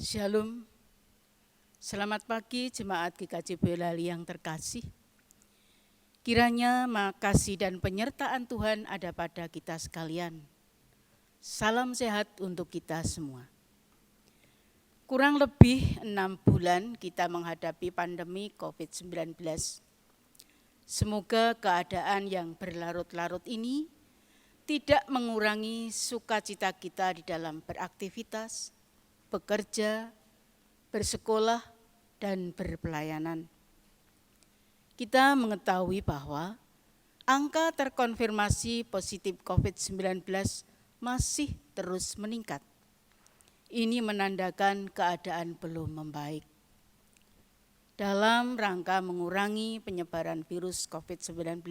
Shalom, selamat pagi jemaat GKJ Boyolali yang terkasih. Kiranya makasih dan penyertaan Tuhan ada pada kita sekalian. Salam sehat untuk kita semua. Kurang lebih 6 bulan kita menghadapi pandemi COVID-19. Semoga keadaan yang berlarut-larut ini tidak mengurangi sukacita kita di dalam beraktivitas, bekerja, bersekolah, dan berpelayanan. Kita mengetahui bahwa angka terkonfirmasi positif COVID-19 masih terus meningkat. Ini menandakan keadaan belum membaik. Dalam rangka mengurangi penyebaran virus COVID-19,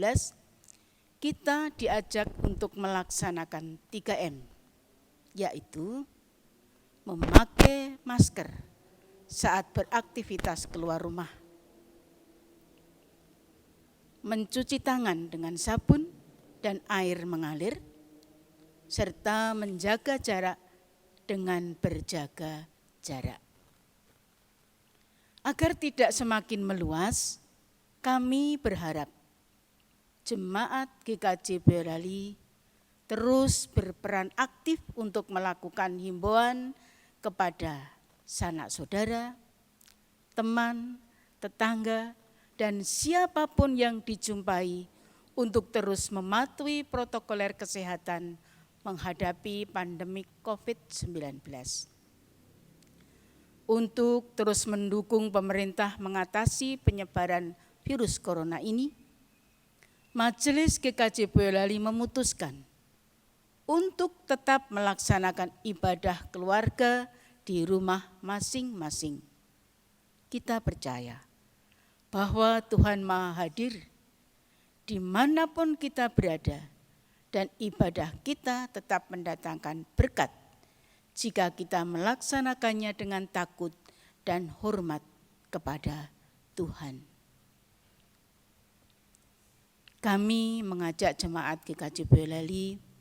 kita diajak untuk melaksanakan 3M, yaitu memakai masker saat beraktivitas keluar rumah, mencuci tangan dengan sabun dan air mengalir, serta menjaga jarak dengan berjaga jarak. Agar tidak semakin meluas, kami berharap Jemaat GKJ Boyolali terus berperan aktif untuk melakukan himbauan kepada sanak saudara, teman, tetangga, dan siapapun yang dijumpai untuk terus mematuhi protokoler kesehatan menghadapi pandemi COVID-19. Untuk terus mendukung pemerintah mengatasi penyebaran virus corona ini, Majelis GKJ Boyolali memutuskan untuk tetap melaksanakan ibadah keluarga di rumah masing-masing. Kita percaya bahwa Tuhan Maha Hadir dimanapun kita berada, dan ibadah kita tetap mendatangkan berkat jika kita melaksanakannya dengan takut dan hormat kepada Tuhan. Kami mengajak jemaat GKJ Boyolali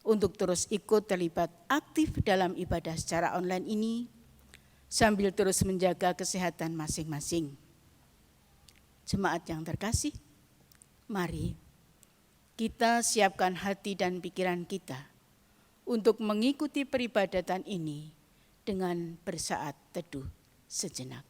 untuk terus ikut terlibat aktif dalam ibadah secara online ini, sambil terus menjaga kesehatan masing-masing. Jemaat yang terkasih, mari kita siapkan hati dan pikiran kita untuk mengikuti peribadatan ini dengan bersaat teduh sejenak.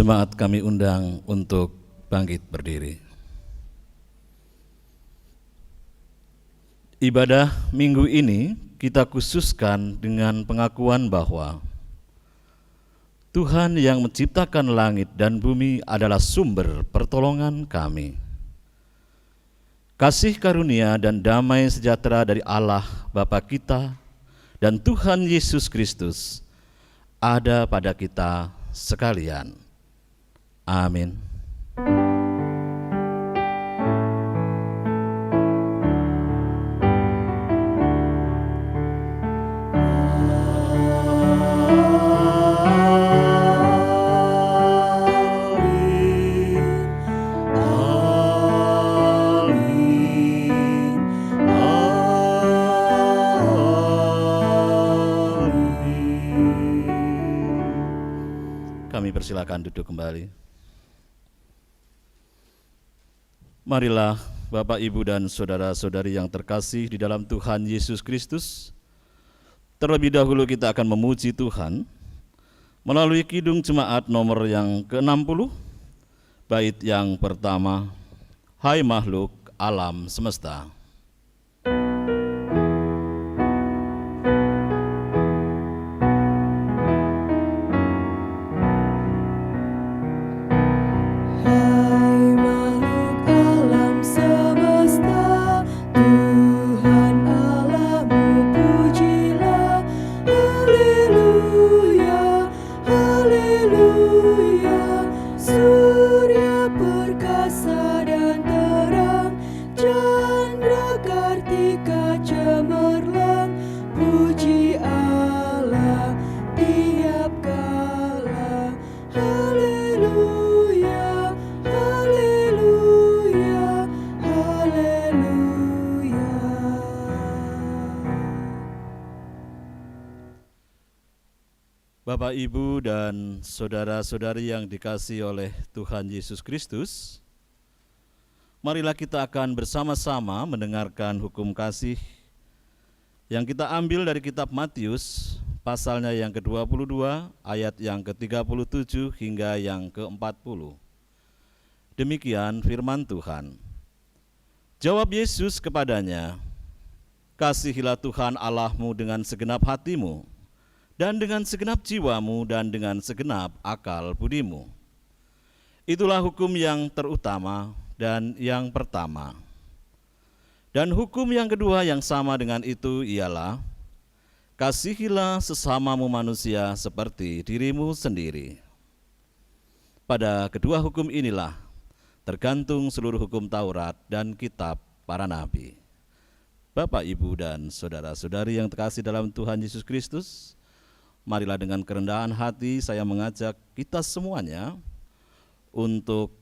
Jemaat kami undang untuk bangkit berdiri. Ibadah minggu ini kita khususkan dengan pengakuan bahwa Tuhan yang menciptakan langit dan bumi adalah sumber pertolongan kami. Kasih karunia dan damai sejahtera dari Allah Bapa kita dan Tuhan Yesus Kristus ada pada kita sekalian. Amin. Kami persilakan duduk kembali. Marilah Bapak, Ibu, dan saudara-saudari yang terkasih di dalam Tuhan Yesus Kristus, terlebih dahulu kita akan memuji Tuhan melalui Kidung Jemaat nomor yang ke-60, Bait yang pertama, hai makhluk alam semesta. Bapak, Ibu, dan saudara-saudari yang dikasihi oleh Tuhan Yesus Kristus, marilah kita akan bersama-sama mendengarkan hukum kasih yang kita ambil dari kitab Matius, pasalnya yang ke-22, ayat yang ke-37 hingga yang ke-40. Demikian firman Tuhan. Jawab Yesus kepadanya, kasihilah Tuhan Allahmu dengan segenap hatimu, dan dengan segenap jiwamu, dan dengan segenap akal budimu. Itulah hukum yang terutama dan yang pertama. Dan hukum yang kedua yang sama dengan itu ialah, kasihilah sesamamu manusia seperti dirimu sendiri. Pada kedua hukum inilah tergantung seluruh hukum Taurat dan kitab para nabi. Bapak, Ibu, dan saudara-saudari yang terkasih dalam Tuhan Yesus Kristus, marilah dengan kerendahan hati saya mengajak kita semuanya untuk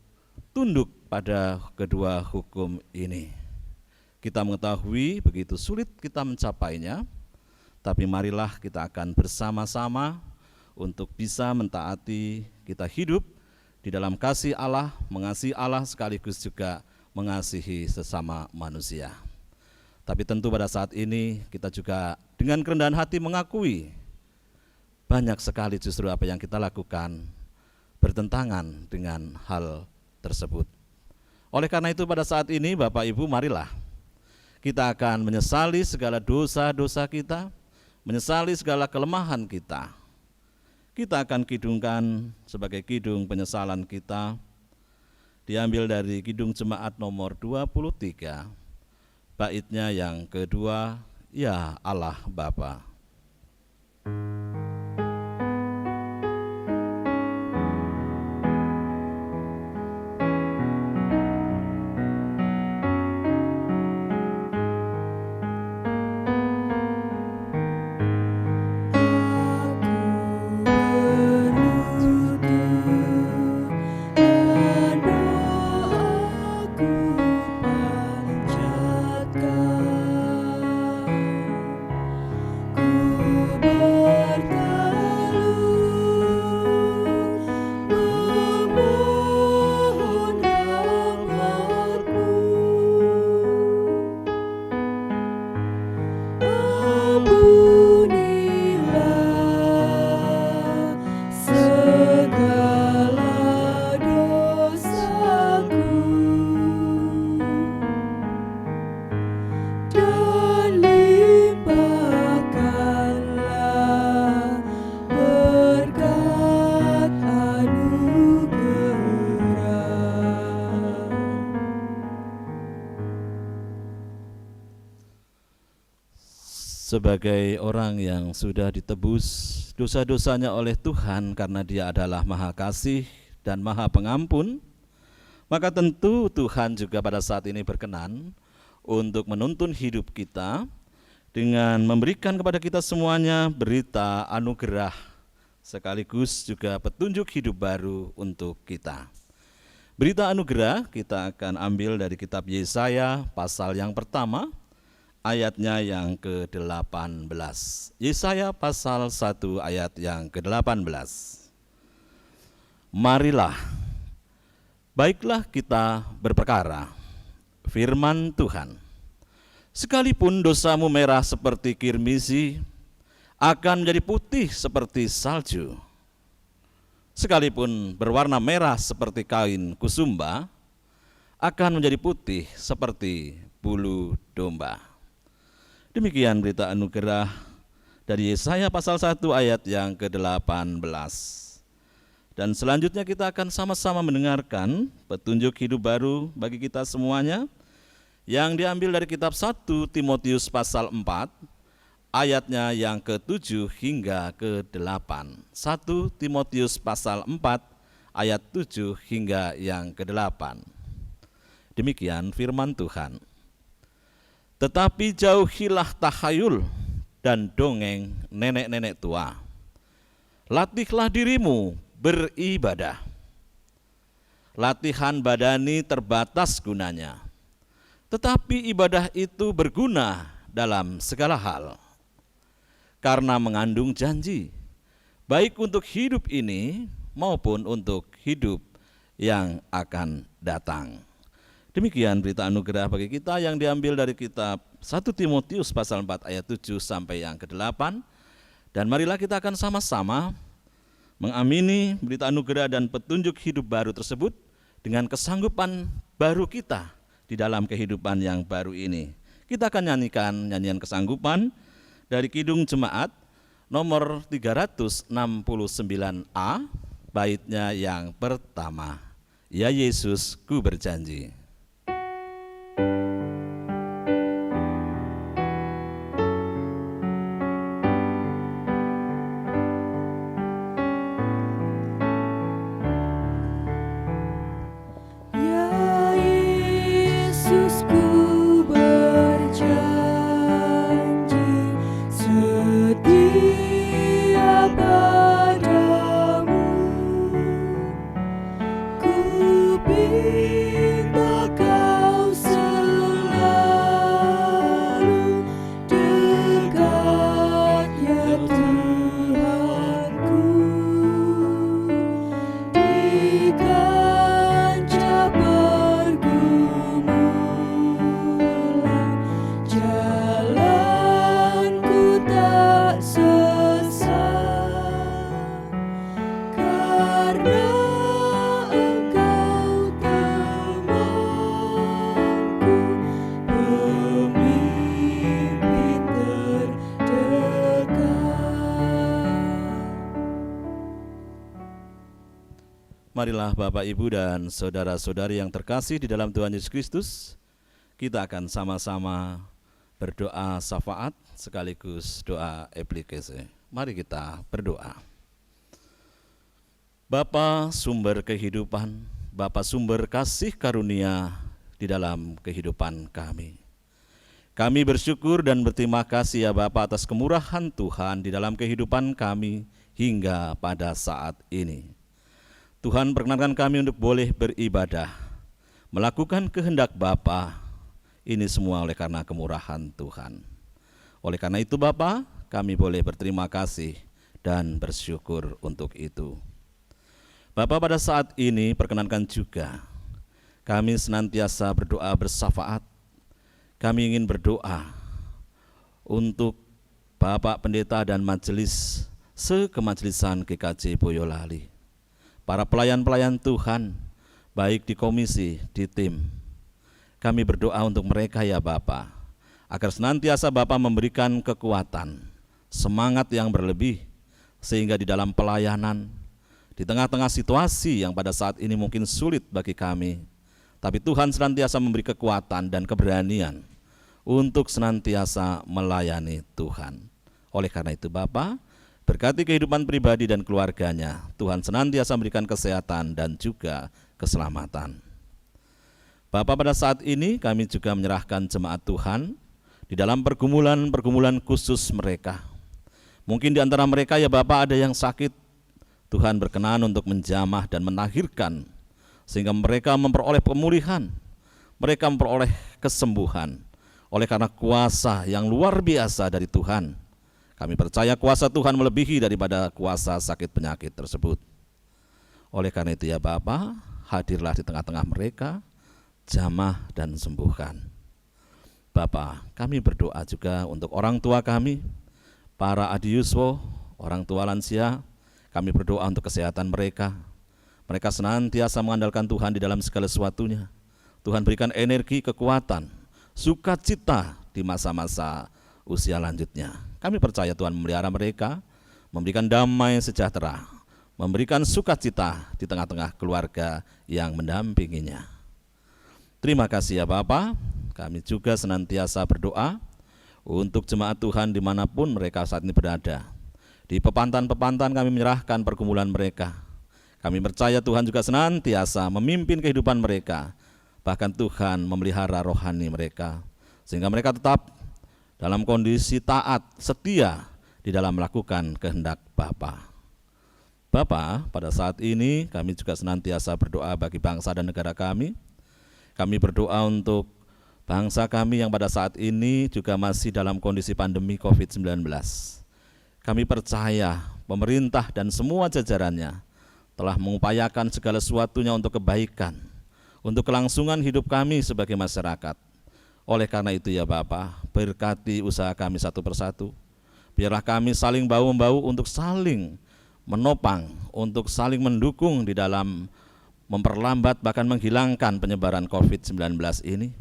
tunduk pada kedua hukum ini. Kita mengetahui begitu sulit kita mencapainya, tapi marilah kita akan bersama-sama untuk bisa mentaati, kita hidup di dalam kasih Allah, mengasihi Allah sekaligus juga mengasihi sesama manusia. Tapi tentu pada saat ini kita juga dengan kerendahan hati mengakui banyak sekali justru apa yang kita lakukan bertentangan dengan hal tersebut. Oleh karena itu pada saat ini Bapak Ibu, marilah kita akan menyesali segala dosa-dosa kita, menyesali segala kelemahan kita. Kita akan kidungkan sebagai kidung penyesalan kita, diambil dari Kidung Jemaat nomor 23, baitnya yang kedua, ya Allah Bapa. Sebagai orang yang sudah ditebus dosa-dosanya oleh Tuhan karena Dia adalah Maha Kasih dan Maha Pengampun, maka tentu Tuhan juga pada saat ini berkenan untuk menuntun hidup kita dengan memberikan kepada kita semuanya berita anugerah sekaligus juga petunjuk hidup baru untuk kita. Berita anugerah kita akan ambil dari kitab Yesaya pasal yang pertama, ayatnya yang ke-18. Yesaya pasal 1 ayat yang ke-18. Marilah, baiklah kita berperkara, firman Tuhan. Sekalipun dosamu merah seperti kirmizi, akan menjadi putih seperti salju. sekalipun berwarna merah seperti kain kusumba, akan menjadi putih seperti bulu domba. Demikian berita anugerah dari Yesaya pasal 1 ayat yang ke-18. Dan selanjutnya kita akan sama-sama mendengarkan petunjuk hidup baru bagi kita semuanya yang diambil dari kitab 1 Timotius pasal 4 ayatnya yang ke-7 hingga ke-8. 1 Timotius pasal 4 ayat 7 hingga yang ke-8. Demikian firman Tuhan. Tetapi jauhilah tahayul dan dongeng nenek-nenek tua. Latihlah dirimu beribadah. Latihan badani terbatas gunanya, tetapi ibadah itu berguna dalam segala hal, karena mengandung janji, baik untuk hidup ini maupun untuk hidup yang akan datang. Demikian berita anugerah bagi kita yang diambil dari kitab 1 Timotius pasal 4 ayat 7 sampai yang ke-8. Dan marilah kita akan sama-sama mengamini berita anugerah dan petunjuk hidup baru tersebut dengan kesanggupan baru kita di dalam kehidupan yang baru ini. Kita akan nyanyikan nyanyian kesanggupan dari Kidung Jemaat nomor 369A, baitnya yang pertama. Ya Yesus, ku berjanji. Marilah Bapak, Ibu, dan saudara-saudari yang terkasih di dalam Tuhan Yesus Kristus, kita akan sama-sama berdoa syafaat sekaligus doa aplikasi. Mari kita berdoa. Bapa sumber kehidupan, Bapa sumber kasih karunia di dalam kehidupan kami. Kami bersyukur dan berterima kasih ya Bapa atas kemurahan Tuhan di dalam kehidupan kami hingga pada saat ini. Tuhan perkenankan kami untuk boleh beribadah, melakukan kehendak Bapa. Ini semua oleh karena kemurahan Tuhan. Oleh karena itu Bapa, kami boleh berterima kasih dan bersyukur untuk itu. Bapa, pada saat ini perkenankan juga kami senantiasa berdoa bersyafaat. Kami ingin berdoa untuk Bapak Pendeta dan majelis sekemajelisan GKJ Boyolali, para pelayan-pelayan Tuhan, baik di komisi, di tim. Kami berdoa untuk mereka ya Bapa, agar senantiasa Bapa memberikan kekuatan, semangat yang berlebih, sehingga di dalam pelayanan, di tengah-tengah situasi yang pada saat ini mungkin sulit bagi kami, tapi Tuhan senantiasa memberi kekuatan dan keberanian untuk senantiasa melayani Tuhan. Oleh karena itu Bapa, berkati kehidupan pribadi dan keluarganya. Tuhan senantiasa memberikan kesehatan dan juga keselamatan. Bapak, pada saat ini kami juga menyerahkan jemaat Tuhan di dalam pergumulan-pergumulan khusus mereka. Mungkin di antara mereka ya Bapak ada yang sakit. Tuhan berkenan untuk menjamah dan menahirkan sehingga mereka memperoleh pemulihan, mereka memperoleh kesembuhan oleh karena kuasa yang luar biasa dari Tuhan. Kami percaya kuasa Tuhan melebihi daripada kuasa sakit penyakit tersebut. Oleh karena itu ya Bapa, hadirlah di tengah-tengah mereka, jamah dan sembuhkan. Bapa, kami berdoa juga untuk orang tua kami, para adiuswo, orang tua lansia. Kami berdoa untuk kesehatan mereka. Mereka senantiasa mengandalkan Tuhan di dalam segala sesuatunya. Tuhan berikan energi, kekuatan, sukacita di masa-masa usia lanjutnya. Kami percaya Tuhan memelihara mereka, memberikan damai sejahtera, memberikan sukacita di tengah-tengah keluarga yang mendampinginya. Terima kasih ya Bapa. Kami juga senantiasa berdoa untuk jemaat Tuhan dimanapun mereka saat ini berada. Di pepantan-pepantan kami menyerahkan pergumulan mereka. Kami percaya Tuhan juga senantiasa memimpin kehidupan mereka. Bahkan Tuhan memelihara rohani mereka, sehingga mereka tetap dalam kondisi taat, setia di dalam melakukan kehendak Bapa. Bapa, pada saat ini kami juga senantiasa berdoa bagi bangsa dan negara kami. Kami berdoa untuk bangsa kami yang pada saat ini juga masih dalam kondisi pandemi COVID-19. Kami percaya pemerintah dan semua jajarannya telah mengupayakan segala sesuatunya untuk kebaikan, untuk kelangsungan hidup kami sebagai masyarakat. Oleh karena itu ya Bapa, berkati usaha kami satu persatu. Biarlah kami saling bahu-membahu untuk saling menopang, untuk saling mendukung di dalam memperlambat bahkan menghilangkan penyebaran COVID-19 ini.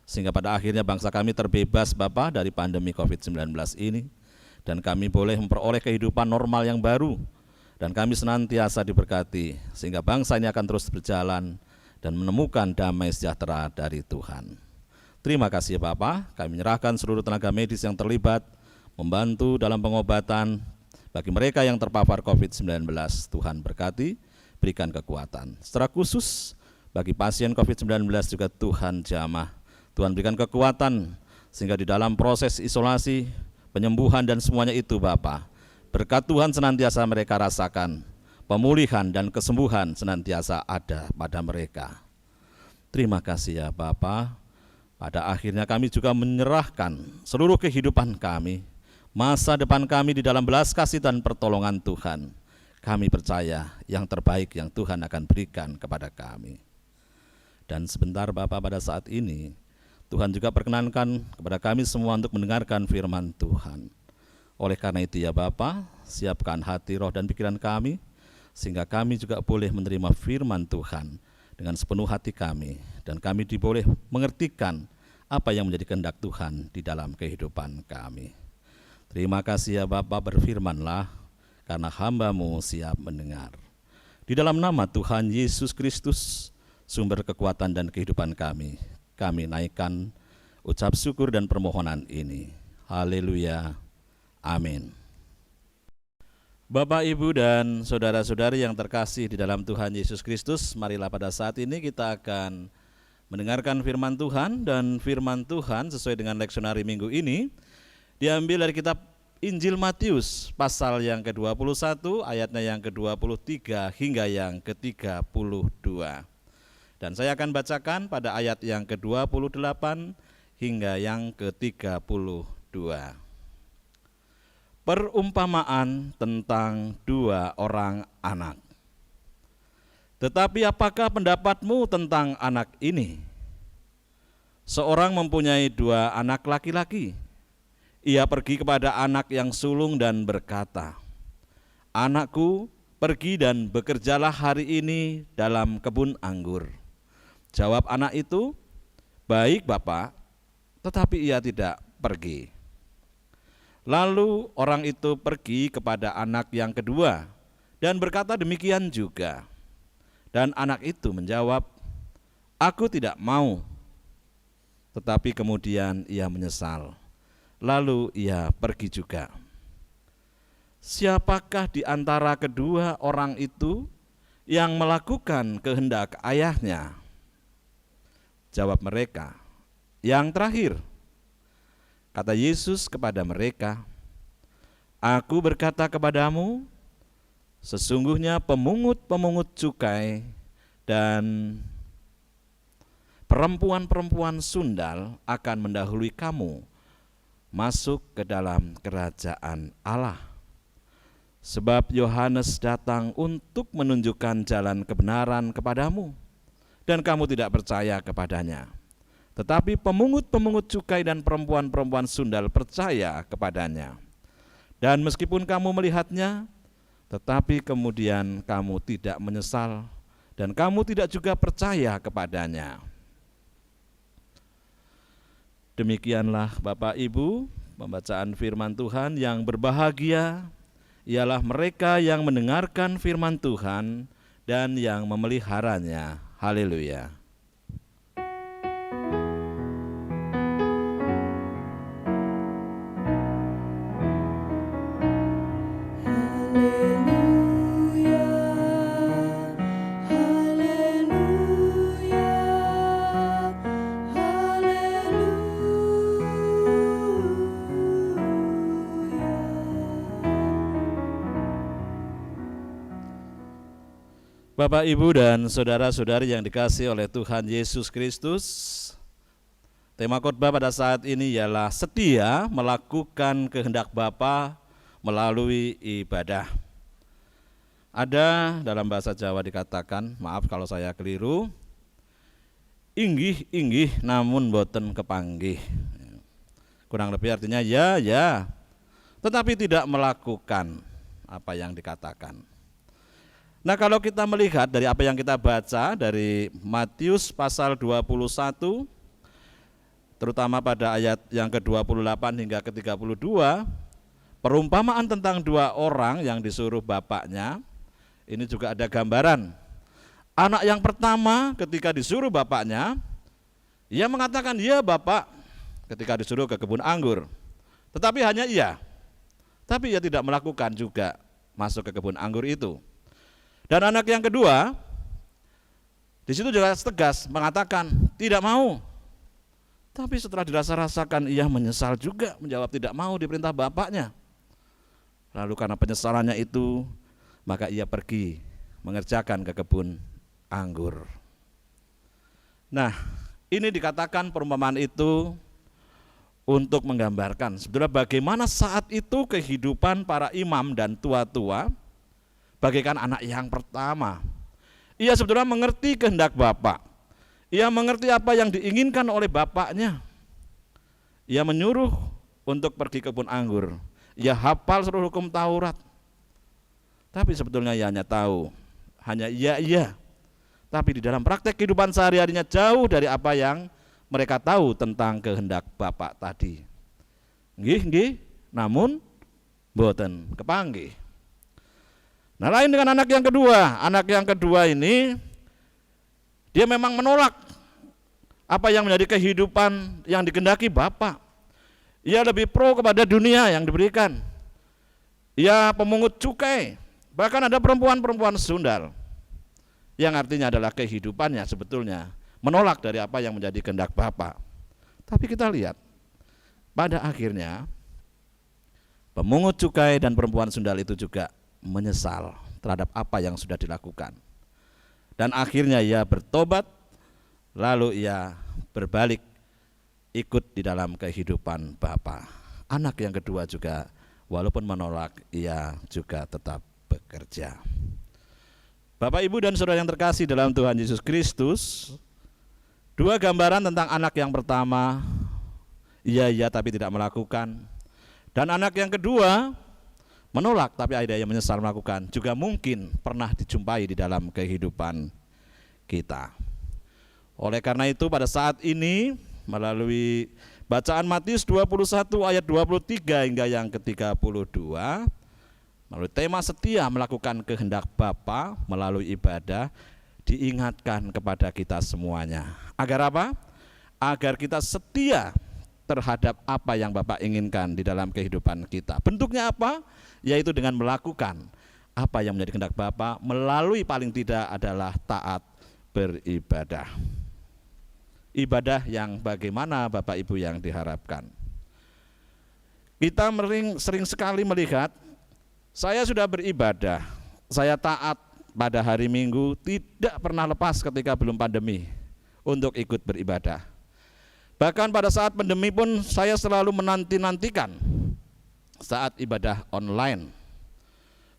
Sehingga pada akhirnya bangsa kami terbebas Bapa dari pandemi COVID-19 ini. Dan kami boleh memperoleh kehidupan normal yang baru. Dan kami senantiasa diberkati sehingga bangsa ini akan terus berjalan dan menemukan damai sejahtera dari Tuhan. Terima kasih Bapa, kami menyerahkan seluruh tenaga medis yang terlibat membantu dalam pengobatan bagi mereka yang terpapar COVID-19. Tuhan berkati, berikan kekuatan. Secara khusus bagi pasien COVID-19 juga Tuhan jamah. Tuhan berikan kekuatan sehingga di dalam proses isolasi, penyembuhan dan semuanya itu Bapa, berkat Tuhan senantiasa mereka rasakan, pemulihan dan kesembuhan senantiasa ada pada mereka. Terima kasih ya Bapa. Pada akhirnya kami juga menyerahkan seluruh kehidupan kami, masa depan kami di dalam belas kasih dan pertolongan Tuhan. Kami percaya yang terbaik yang Tuhan akan berikan kepada kami. Dan sebentar Bapa, pada saat ini Tuhan juga perkenankan kepada kami semua untuk mendengarkan firman Tuhan. Oleh karena itu ya Bapa, siapkan hati, roh dan pikiran kami, sehingga kami juga boleh menerima firman Tuhan dengan sepenuh hati kami, dan kami diboleh mengertikan apa yang menjadi kehendak Tuhan di dalam kehidupan kami. Terima kasih ya Bapa, berfirmanlah, karena hamba-Mu siap mendengar. Di dalam nama Tuhan Yesus Kristus, sumber kekuatan dan kehidupan kami naikkan ucap syukur dan permohonan ini. Haleluya. Amin. Bapak, Ibu, dan saudara-saudari yang terkasih di dalam Tuhan Yesus Kristus, marilah pada saat ini kita akan mendengarkan firman Tuhan, dan firman Tuhan sesuai dengan leksionari minggu ini diambil dari kitab Injil Matius pasal yang ke-21 ayatnya yang ke-23 hingga yang ke-32. Dan saya akan bacakan pada ayat yang ke-28 hingga yang ke-32. Perumpamaan tentang dua orang anak. Tetapi apakah pendapatmu tentang anak ini? Seorang mempunyai dua anak laki-laki. Ia pergi kepada anak yang sulung dan berkata, "Anakku, pergi dan bekerjalah hari ini dalam kebun anggur." Jawab anak itu, "Baik, Bapak," tetapi ia tidak pergi. Lalu orang itu pergi kepada anak yang kedua dan berkata demikian juga. Dan anak itu menjawab, "Aku tidak mau." Tetapi kemudian ia menyesal. Lalu ia pergi juga. Siapakah di antara kedua orang itu yang melakukan kehendak ayahnya? Jawab mereka, "Yang terakhir." Kata Yesus kepada mereka, "Aku berkata kepadamu, sesungguhnya pemungut-pemungut cukai dan perempuan-perempuan sundal akan mendahului kamu masuk ke dalam kerajaan Allah. Sebab Yohanes datang untuk menunjukkan jalan kebenaran kepadamu, dan kamu tidak percaya kepadanya. Tetapi pemungut-pemungut cukai dan perempuan-perempuan sundal percaya kepadanya. Dan meskipun kamu melihatnya, tetapi kemudian kamu tidak menyesal dan kamu tidak juga percaya kepadanya. Demikianlah Bapak Ibu, pembacaan firman Tuhan. Yang berbahagia ialah mereka yang mendengarkan firman Tuhan dan yang memeliharanya. Haleluya. Bapak, Ibu, dan saudara-saudari yang dikasihi oleh Tuhan Yesus Kristus, tema khotbah pada saat ini ialah setia melakukan kehendak Bapa melalui ibadah. Ada dalam bahasa Jawa dikatakan, maaf kalau saya keliru, inggih namun boten kepanggih. Kurang lebih artinya ya, tetapi tidak melakukan apa yang dikatakan. Nah, kalau kita melihat dari apa yang kita baca dari Matius pasal 21, terutama pada ayat yang ke-28 hingga ke-32, perumpamaan tentang dua orang yang disuruh bapaknya, ini juga ada gambaran. Anak yang pertama ketika disuruh bapaknya, ia mengatakan, "Ya Bapak," ketika disuruh ke kebun anggur. Tetapi hanya iya. Tapi ia tidak melakukan juga masuk ke kebun anggur itu. Dan anak yang kedua, di situ juga tegas mengatakan tidak mau. Tapi setelah dirasa-rasakan ia menyesal juga menjawab tidak mau diperintah bapaknya. Lalu karena penyesalannya itu, maka ia pergi mengerjakan ke kebun anggur. Nah, ini dikatakan perumpamaan itu untuk menggambarkan sebetulnya bagaimana saat itu kehidupan para imam dan tua-tua bagaikan anak yang pertama. Ia sebetulnya mengerti kehendak Bapa. Ia mengerti apa yang diinginkan oleh bapaknya. Ia menyuruh untuk pergi ke kebun anggur. Ia hafal seluruh hukum Taurat. Tapi sebetulnya ia hanya tahu, hanya iya. Tapi di dalam praktek kehidupan sehari-harinya jauh dari apa yang mereka tahu tentang kehendak Bapa tadi. Nggih, namun boten kepanggih. Nah, lain dengan anak yang kedua. Anak yang kedua ini dia memang menolak apa yang menjadi kehidupan yang dikehendaki Bapa. Ia lebih pro kepada dunia yang diberikan. Ia pemungut cukai. Bahkan ada perempuan-perempuan sundal. Yang artinya adalah kehidupannya sebetulnya menolak dari apa yang menjadi kehendak Bapa. Tapi kita lihat pada akhirnya pemungut cukai dan perempuan sundal itu juga menyesal terhadap apa yang sudah dilakukan. Dan akhirnya ia bertobat, lalu ia berbalik ikut di dalam kehidupan Bapa. Anak yang kedua juga walaupun menolak, ia juga tetap bekerja. Bapak, Ibu, dan saudara yang terkasih dalam Tuhan Yesus Kristus, dua gambaran tentang anak yang pertama, iya tapi tidak melakukan, dan anak yang kedua menolak tapi akhirnya menyesal melakukan, juga mungkin pernah dijumpai di dalam kehidupan kita. Oleh karena itu pada saat ini melalui bacaan Matius 21 ayat 23 hingga yang ke-32, melalui tema setia melakukan kehendak Bapa melalui ibadah, diingatkan kepada kita semuanya. Agar apa? Agar kita setia terhadap apa yang Bapa inginkan di dalam kehidupan kita. Bentuknya apa? Yaitu dengan melakukan apa yang menjadi kehendak Bapa melalui paling tidak adalah taat beribadah. Ibadah yang bagaimana Bapak Ibu yang diharapkan. Kita sering sekali melihat, saya sudah beribadah, saya taat pada hari Minggu, tidak pernah lepas ketika belum pandemi untuk ikut beribadah. Bahkan pada saat pandemi pun saya selalu menanti-nantikan saat ibadah online.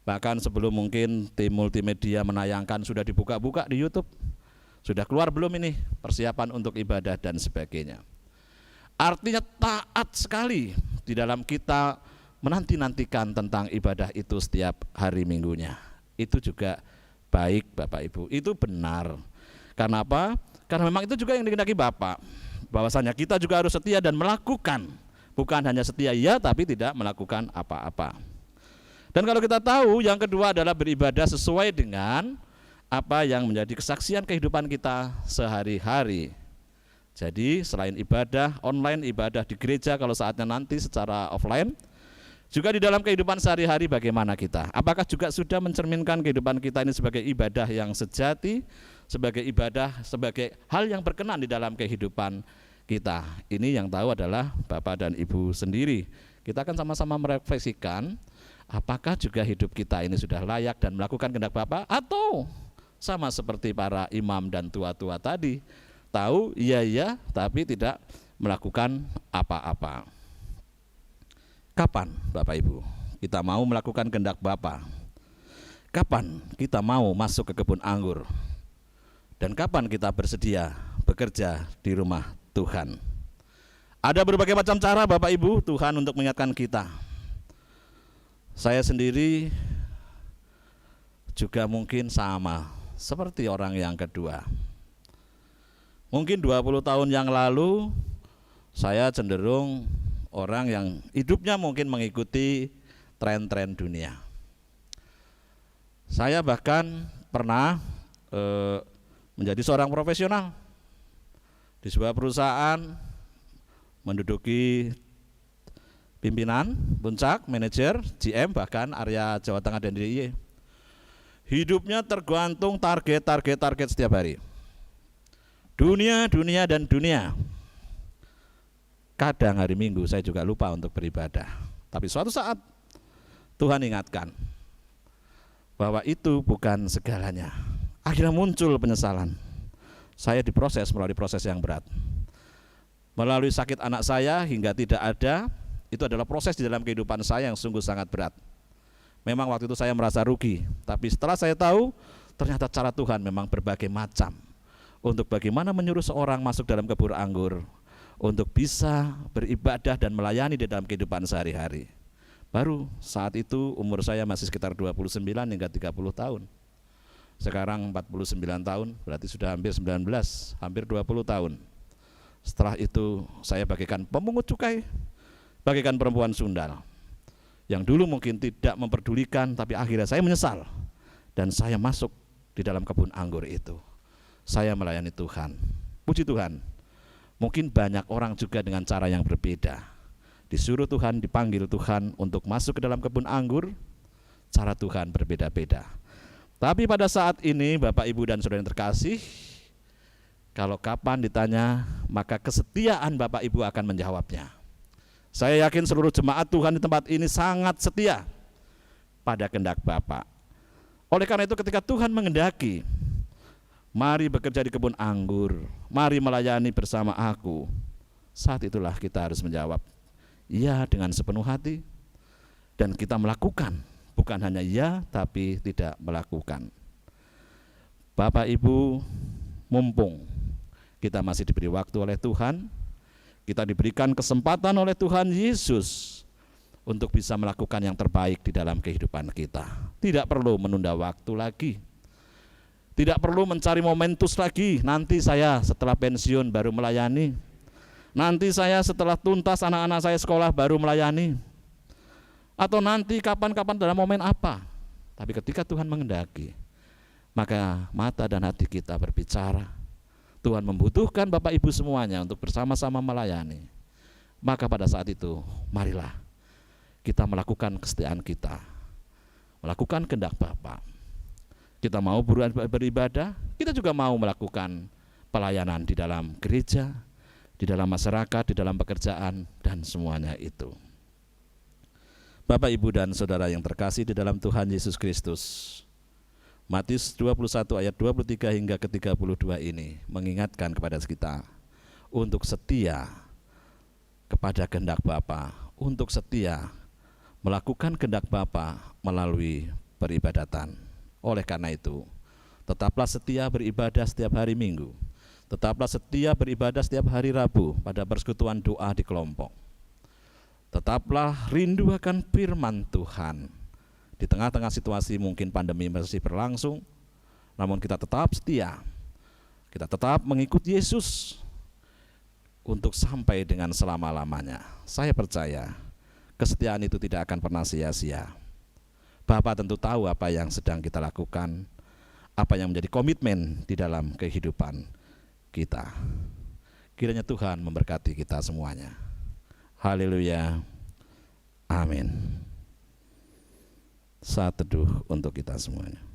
Bahkan sebelum mungkin tim multimedia menayangkan sudah dibuka-buka di YouTube. Sudah keluar belum ini persiapan untuk ibadah dan sebagainya. Artinya taat sekali di dalam kita menanti-nantikan tentang ibadah itu setiap hari minggunya. Itu juga baik Bapak Ibu, itu benar. Karena apa? Karena memang itu juga yang dikehendaki Bapak. Bahwasanya kita juga harus setia dan melakukan, bukan hanya setia ya tapi tidak melakukan apa-apa. Dan kalau kita tahu yang kedua adalah beribadah sesuai dengan apa yang menjadi kesaksian kehidupan kita sehari-hari. Jadi selain ibadah online, ibadah di gereja kalau saatnya nanti secara offline, juga di dalam kehidupan sehari-hari bagaimana kita? Apakah juga sudah mencerminkan kehidupan kita ini sebagai ibadah yang sejati, sebagai ibadah, sebagai hal yang berkenan di dalam kehidupan kita? Ini yang tahu adalah Bapak dan Ibu sendiri. Kita akan sama-sama merefleksikan apakah juga hidup kita ini sudah layak dan melakukan kehendak Bapa, atau sama seperti para imam dan tua-tua tadi, tahu iya tapi tidak melakukan apa-apa. Kapan Bapak Ibu kita mau melakukan kehendak Bapa? Kapan kita mau masuk ke kebun anggur? Dan kapan kita bersedia bekerja di rumah Tuhan? Ada berbagai macam cara Bapak Ibu Tuhan untuk mengingatkan kita. Saya sendiri juga mungkin sama seperti orang yang kedua. Mungkin 20 tahun yang lalu saya cenderung orang yang hidupnya mungkin mengikuti tren-tren dunia. Saya bahkan pernah menjadi seorang profesional di sebuah perusahaan, menduduki pimpinan, puncak, manajer, GM, bahkan area Jawa Tengah dan DIY. Hidupnya tergantung target setiap hari. Dunia dan dunia. Kadang hari Minggu saya juga lupa untuk beribadah. Tapi suatu saat Tuhan ingatkan bahwa itu bukan segalanya. Akhirnya muncul penyesalan. Saya diproses melalui proses yang berat. Melalui sakit anak saya hingga tidak ada, itu adalah proses di dalam kehidupan saya yang sungguh sangat berat. Memang waktu itu saya merasa rugi, tapi setelah saya tahu ternyata cara Tuhan memang berbagai macam untuk bagaimana menyuruh seorang masuk dalam kebun anggur untuk bisa beribadah dan melayani di dalam kehidupan sehari-hari. Baru saat itu umur saya masih sekitar 29 hingga 30 tahun. Sekarang 49 tahun, berarti sudah hampir 19, hampir 20 tahun. Setelah itu saya bagaikan pemungut cukai, bagaikan perempuan sundal yang dulu mungkin tidak memperdulikan, tapi akhirnya saya menyesal dan saya masuk di dalam kebun anggur itu. Saya melayani Tuhan. Puji Tuhan, mungkin banyak orang juga dengan cara yang berbeda. Disuruh Tuhan, dipanggil Tuhan untuk masuk ke dalam kebun anggur, cara Tuhan berbeda-beda. Tapi pada saat ini Bapak Ibu dan Saudara yang terkasih, kalau kapan ditanya, maka kesetiaan Bapak Ibu akan menjawabnya. Saya yakin seluruh jemaat Tuhan di tempat ini sangat setia pada kehendak Bapa. Oleh karena itu ketika Tuhan mengendaki, mari bekerja di kebun anggur, mari melayani bersama aku, saat itulah kita harus menjawab, iya dengan sepenuh hati, dan kita melakukan, bukan hanya iya tapi tidak melakukan. Bapak Ibu, mumpung kita masih diberi waktu oleh Tuhan, kita diberikan kesempatan oleh Tuhan Yesus untuk bisa melakukan yang terbaik di dalam kehidupan kita. Tidak perlu menunda waktu lagi, tidak perlu mencari momentus lagi. Nanti saya setelah pensiun baru melayani, nanti saya setelah tuntas anak-anak saya sekolah baru melayani, atau nanti kapan-kapan dalam momen apa. Tapi ketika Tuhan mengendaki, maka mata dan hati kita berbicara, Tuhan membutuhkan Bapak Ibu semuanya untuk bersama-sama melayani. Maka pada saat itu marilah kita melakukan kesetiaan kita, melakukan kehendak Bapa. Kita mau beribadah, kita juga mau melakukan pelayanan di dalam gereja, di dalam masyarakat, di dalam pekerjaan, dan semuanya itu. Bapak Ibu dan Saudara yang terkasih di dalam Tuhan Yesus Kristus, Matius 21 ayat 23 hingga ke 32 ini mengingatkan kepada kita untuk setia kepada kehendak Bapa, untuk setia melakukan kehendak Bapa melalui peribadatan. Oleh karena itu, tetaplah setia beribadah setiap hari Minggu, tetaplah setia beribadah setiap hari Rabu pada persekutuan doa di kelompok. Tetaplah rindu akan firman Tuhan. Di tengah-tengah situasi mungkin pandemi masih berlangsung, namun kita tetap setia. Kita tetap mengikuti Yesus untuk sampai dengan selama-lamanya. Saya percaya kesetiaan itu tidak akan pernah sia-sia. Bapa tentu tahu apa yang sedang kita lakukan, apa yang menjadi komitmen di dalam kehidupan kita. Kiranya Tuhan memberkati kita semuanya. Haleluya. Amin. Saat teduh untuk kita semuanya.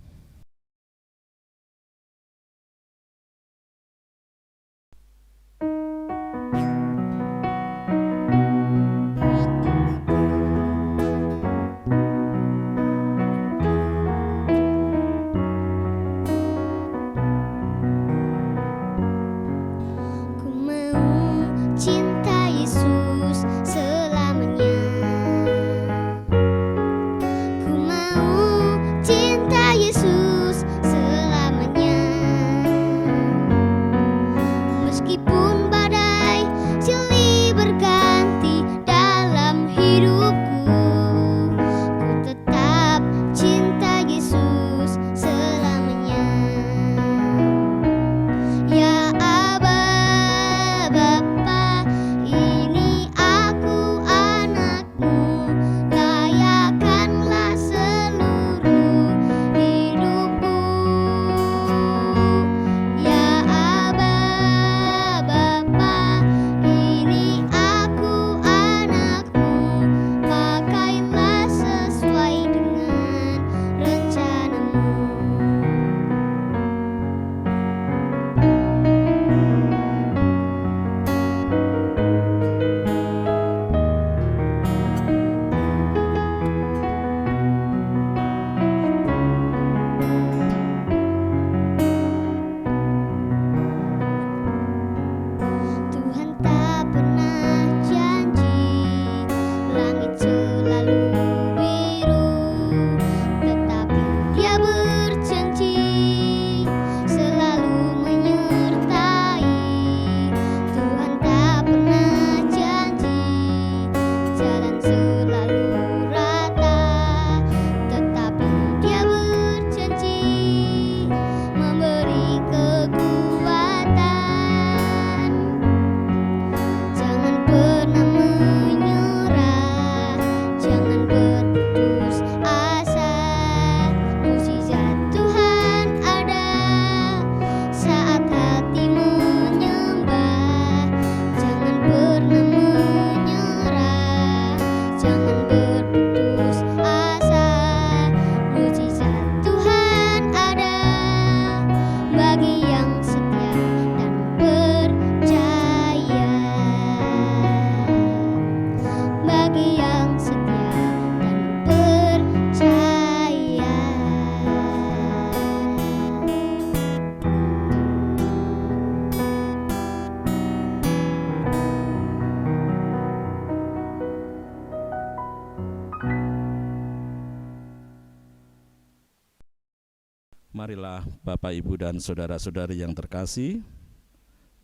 Marilah Bapak, Ibu, dan saudara-saudari yang terkasih,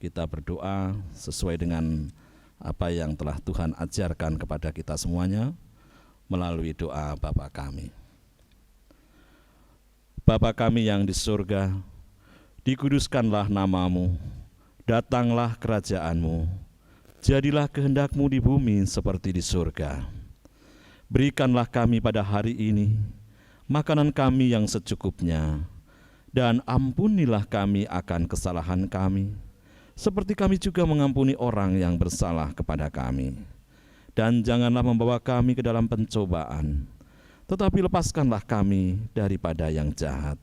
kita berdoa sesuai dengan apa yang telah Tuhan ajarkan kepada kita semuanya melalui doa Bapa kami. Bapa kami yang di surga, dikuduskanlah namamu, datanglah kerajaanmu, jadilah kehendak-Mu di bumi seperti di surga. Berikanlah kami pada hari ini makanan kami yang secukupnya, dan ampunilah kami akan kesalahan kami, seperti kami juga mengampuni orang yang bersalah kepada kami. Dan janganlah membawa kami ke dalam pencobaan, tetapi lepaskanlah kami daripada yang jahat.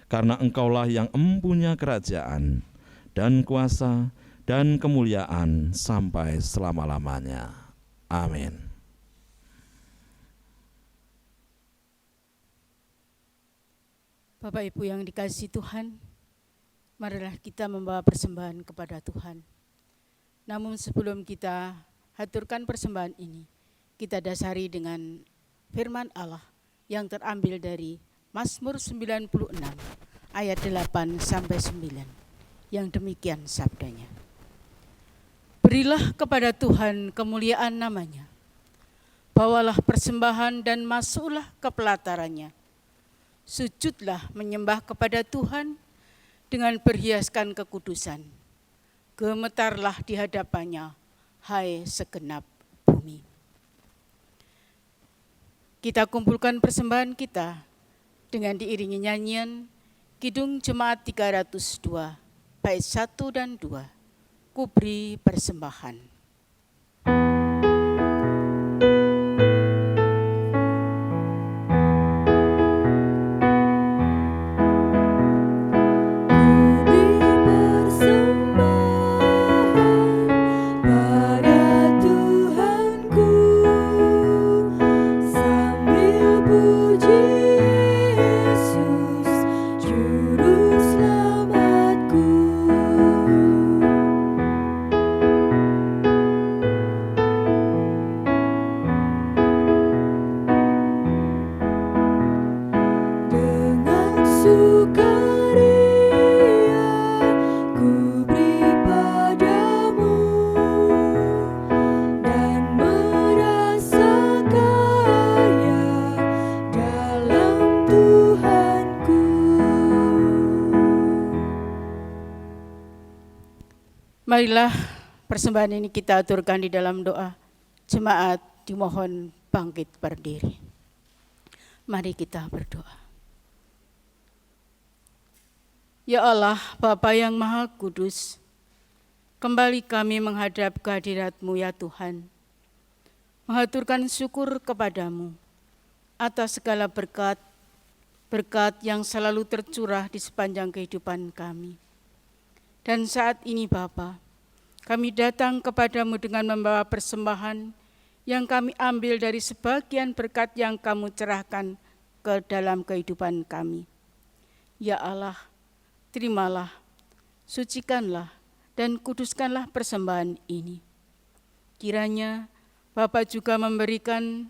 Karena Engkaulah yang empunya kerajaan, dan kuasa, dan kemuliaan sampai selama-lamanya. Amin. Bapak Ibu yang dikasihi Tuhan, marilah kita membawa persembahan kepada Tuhan. Namun sebelum kita haturkan persembahan ini, kita dasari dengan firman Allah yang terambil dari Mazmur 96 ayat 8-9, yang demikian sabdanya. Berilah kepada Tuhan kemuliaan namanya, bawalah persembahan dan masuklah ke pelatarannya. Sujudlah menyembah kepada Tuhan dengan berhiaskan kekudusan. Gemetarlah di hadapannya, hai segenap bumi. Kita kumpulkan persembahan kita dengan diiringi nyanyian Kidung Jemaat 302, bait 1 dan 2, Ku beri persembahan. Marilah persembahan ini kita aturkan di dalam doa. Jemaat dimohon bangkit berdiri. Mari kita berdoa. Ya Allah, Bapa yang Maha Kudus, kembali kami menghadap kehadirat-Mu ya Tuhan, mengaturkan syukur kepadamu atas segala berkat yang selalu tercurah di sepanjang kehidupan kami. Dan saat ini Bapa, kami datang kepadamu dengan membawa persembahan yang kami ambil dari sebagian berkat yang kamu cerahkan ke dalam kehidupan kami. Ya Allah, terimalah, sucikanlah, dan kuduskanlah persembahan ini. Kiranya Bapa juga memberikan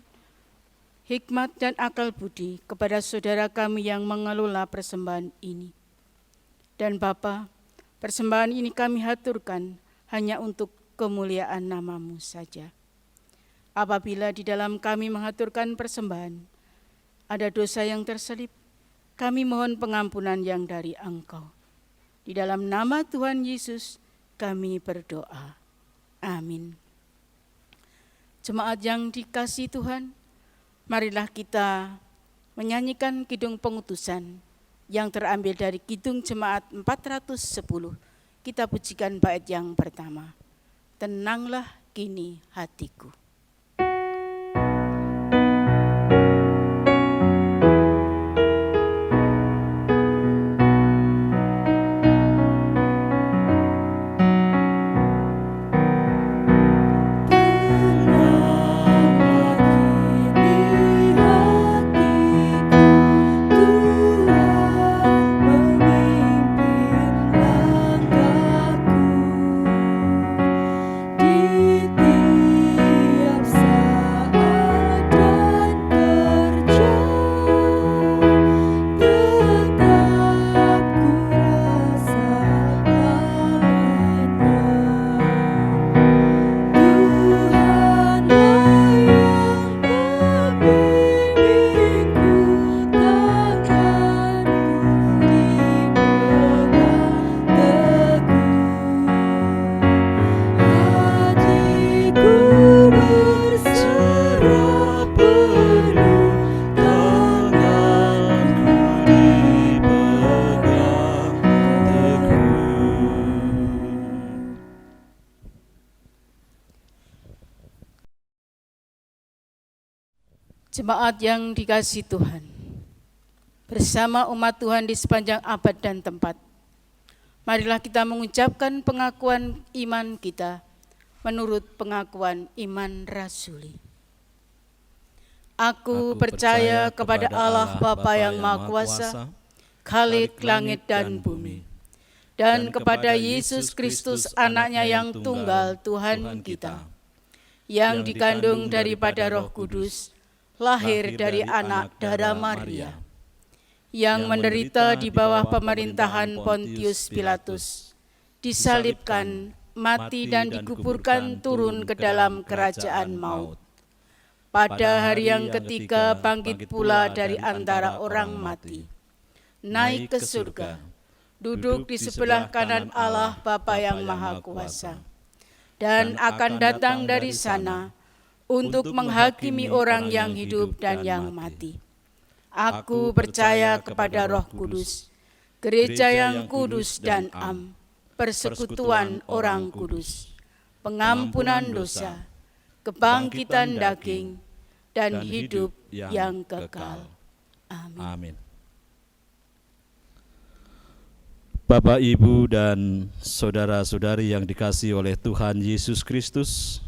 hikmat dan akal budi kepada saudara kami yang mengelola persembahan ini. Dan Bapa, persembahan ini kami haturkan hanya untuk kemuliaan nama-Mu saja. Apabila di dalam kami mengaturkan persembahan, ada dosa yang terselip, kami mohon pengampunan yang dari Engkau. Di dalam nama Tuhan Yesus kami berdoa. Amin. Jemaat yang dikasihi Tuhan, marilah kita menyanyikan kidung pengutusan yang terambil dari Kidung Jemaat 410. Kita pujikan bait yang pertama. Tenanglah kini hatiku. Jemaat yang dikasihi Tuhan, bersama umat Tuhan di sepanjang abad dan tempat, marilah kita mengucapkan pengakuan iman kita menurut pengakuan iman rasuli. Aku percaya kepada Allah Bapa yang Maha Kuasa, Khalik langit dan bumi, dan kepada Yesus Kristus anaknya yang tunggal Tuhan kita, yang dikandung daripada Roh Kudus, lahir dari anak darah Maria, yang menderita di bawah pemerintahan Pontius Pilatus, disalibkan, mati dan dikuburkan turun ke dalam kerajaan maut. pada hari yang ketiga bangkit pula dari antara orang mati, naik ke surga, duduk di sebelah kanan Allah Bapa yang Maha Kuasa, dan akan datang dari sana untuk menghakimi orang yang hidup dan yang mati. Aku percaya kepada Roh Kudus, gereja yang kudus dan am, persekutuan orang kudus, pengampunan dosa, kebangkitan daging, dan hidup yang kekal. Amin. Amin. Bapak, Ibu, dan saudara-saudari yang dikasihi oleh Tuhan Yesus Kristus,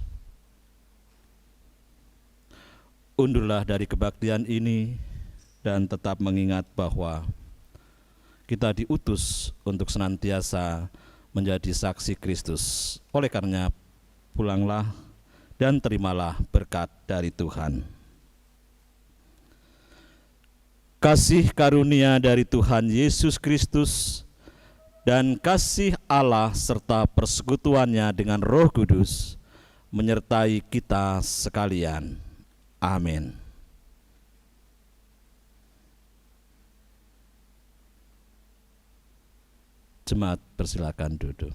undurlah dari kebaktian ini dan tetap mengingat bahwa kita diutus untuk senantiasa menjadi saksi Kristus. Oleh karenanya, pulanglah dan terimalah berkat dari Tuhan. Kasih karunia dari Tuhan Yesus Kristus dan kasih Allah serta persekutuannya dengan Roh Kudus menyertai kita sekalian. Amin. Jemaat, persilakan duduk.